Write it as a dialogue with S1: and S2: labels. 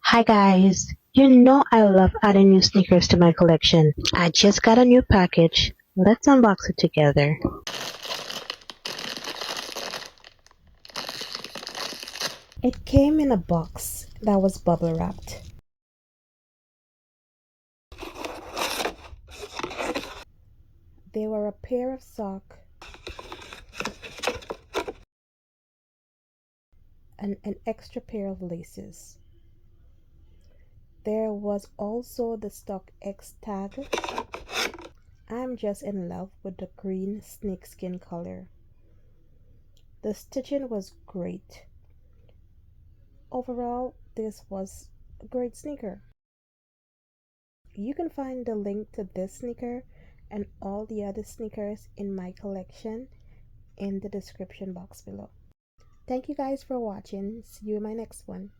S1: Hi guys, you know I love adding new sneakers to my collection. I just got a new package. Let's unbox it together. It came in a box that was bubble wrapped. They were a pair of socks and an extra pair of laces. There was also the stock X tag. I'm just in love with the green snakeskin color. The stitching was great. Overall, this was a great sneaker. You can find the link to this sneaker and all the other sneakers in my collection in the description box below. Thank you guys for watching. See you in my next one.